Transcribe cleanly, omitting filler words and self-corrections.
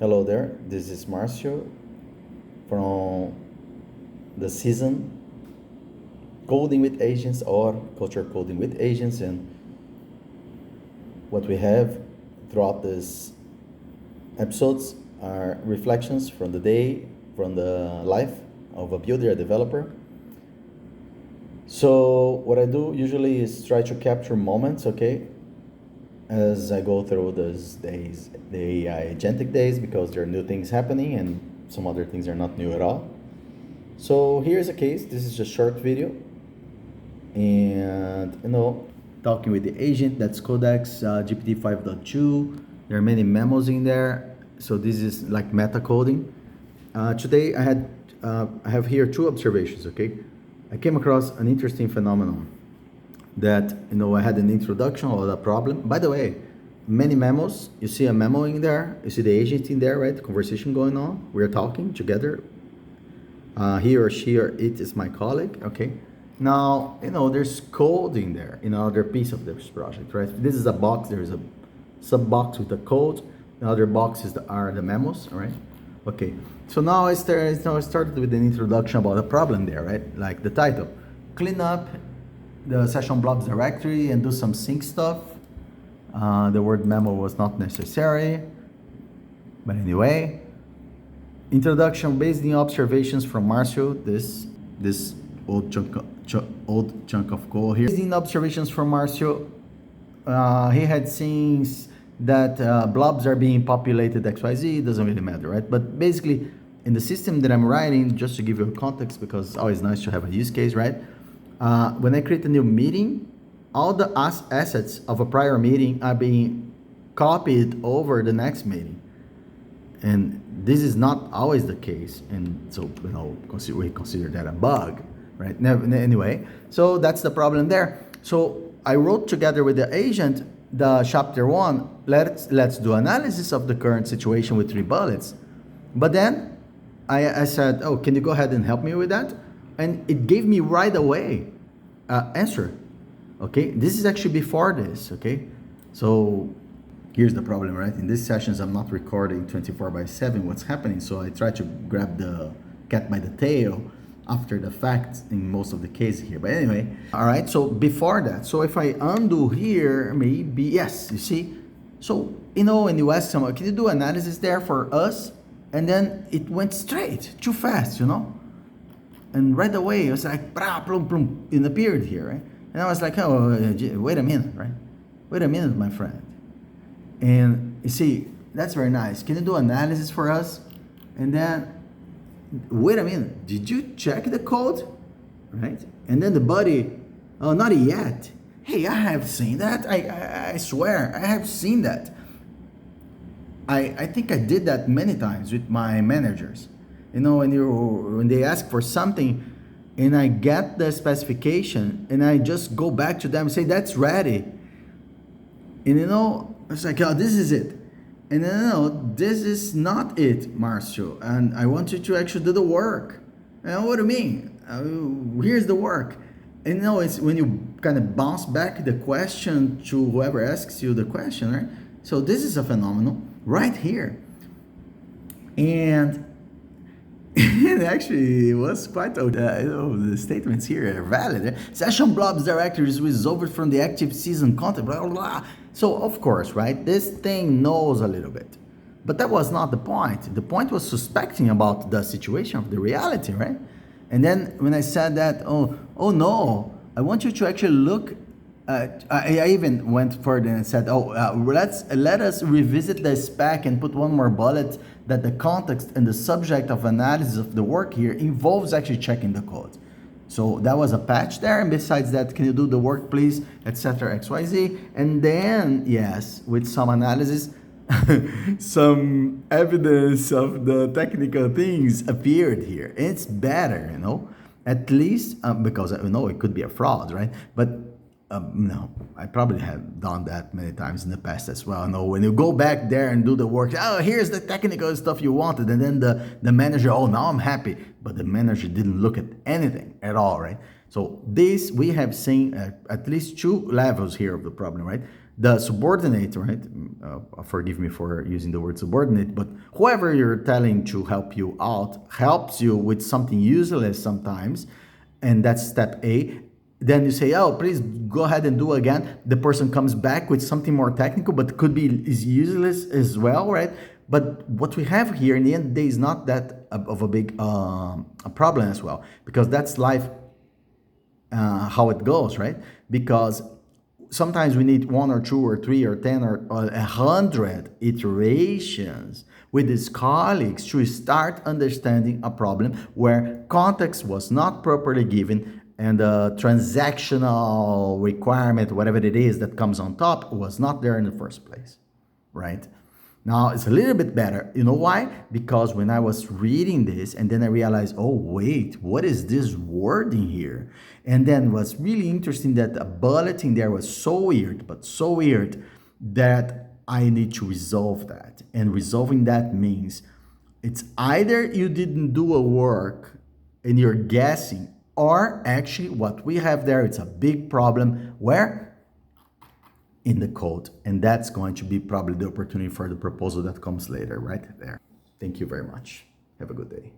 Hello there, this is Marcio from the season Coding with Agents or Culture Coding with Agents. And what we have throughout these episodes are reflections from the day, from the life of a builder, a developer. So, what I do usually is try to capture moments, okay, as I go through those days, the AI agentic days, because there are new things happening and some other things are not new at all. So here's a case. This is a short video, and talking with the agent. That's Codex GPT 5.2. There are many memos in there. So this is like meta coding. Today I have here two observations. Okay, I came across an interesting phenomenon that I had an introduction of the problem. By the way, many memos. You see a memo in there. You see the agent in there, right? Conversation going on. We're talking together. He or she or it is my colleague. Okay. Now there's code in there in another piece of this project, right? This is a box. There is a sub box with the code. The other boxes are the memos. All right. Okay. So now I started with an introduction about the problem there, right? Like the title, clean up the session blobs directory and do some sync stuff. The word memo was not necessary, but anyway. Introduction based on observations from Marcio. This old chunk of code here. Based on observations from Marcio, he had seen that blobs are being populated XYZ. It doesn't really matter, right? But basically, in the system that I'm writing, just to give you a context, because it's always nice to have a use case, right? When I create a new meeting, all the assets of a prior meeting are being copied over the next meeting. And this is not always the case. And so, we consider that a bug, right? Anyway, so that's the problem there. So I wrote together with the agent the chapter 1, let's do analysis of the current situation with 3 bullets. But then I said, oh, can you go ahead and help me with that? And it gave me right away answer. Okay, this is actually before this. Okay, so here's the problem, right? In these sessions, I'm not recording 24/7 what's happening, so I try to grab the cat by the tail after the fact in most of the cases here. But anyway, all right, so before that, so if I undo here, maybe, yes, you see? So, when you ask someone, can you do analysis there for us? And then it went straight, too fast, And right away, it was like, blah, plum, plum, it appeared here, right? And I was like, oh, wait a minute, right? Wait a minute, my friend. And you see, that's very nice. Can you do analysis for us? And then, wait a minute, did you check the code? Right? And then the buddy, oh, not yet. Hey, I have seen that. I swear, I have seen that. I think I did that many times with my managers. When they ask for something and I get the specification and I just go back to them and say, that's ready. And it's like, oh, this is it. And then, no, this is not it, Marcio. And I want you to actually do the work. And what do you mean? Here's the work. And it's when you kind of bounce back the question to whoever asks you the question, right? So this is a phenomenon right here. And actually, it was quite the statements here are valid. Session blobs directories resolved from the active season content, blah, blah, blah. So, of course, right, this thing knows a little bit. But that was not the point. The point was suspecting about the situation of the reality, right? And then when I said that, oh no, I want you to actually look. I even went further and said, let us revisit the spec and put one more bullet that the context and the subject of analysis of the work here involves actually checking the code. So that was a patch there. And besides that, can you do the work, please, etc., XYZ. And then, yes, with some analysis, some evidence of the technical things appeared here. It's better, at least because it could be a fraud, right? But no, I probably have done that many times in the past as well. When you go back there and do the work, here's the technical stuff you wanted, and then the manager, now I'm happy, but the manager didn't look at anything at all, right? So this we have seen at least 2 levels here of the problem, right? The subordinate, right? Forgive me for using the word subordinate, but whoever you're telling to help you out helps you with something useless sometimes, and that's step A. Then you say, "Oh, please go ahead and do again." The person comes back with something more technical, but could be is useless as well, right? But what we have here in the end of the day is not that of a big a problem as well, because that's life, how it goes, right? Because sometimes we need one or two or three or 10 or 100 iterations with his colleagues to start understanding a problem where context was not properly given and the transactional requirement, whatever it is that comes on top, was not there in the first place, right? Now it's a little bit better. You know why? Because when I was reading this and then I realized, oh wait, what is this wording here? And then what's really interesting that the bulleting there was so weird, but so weird that I need to resolve that. And resolving that means it's either you didn't do a work and you're guessing, or actually what we have there, it's a big problem where in the code, and that's going to be probably the opportunity for the proposal that comes later right there. Thank you very much. Have a good day.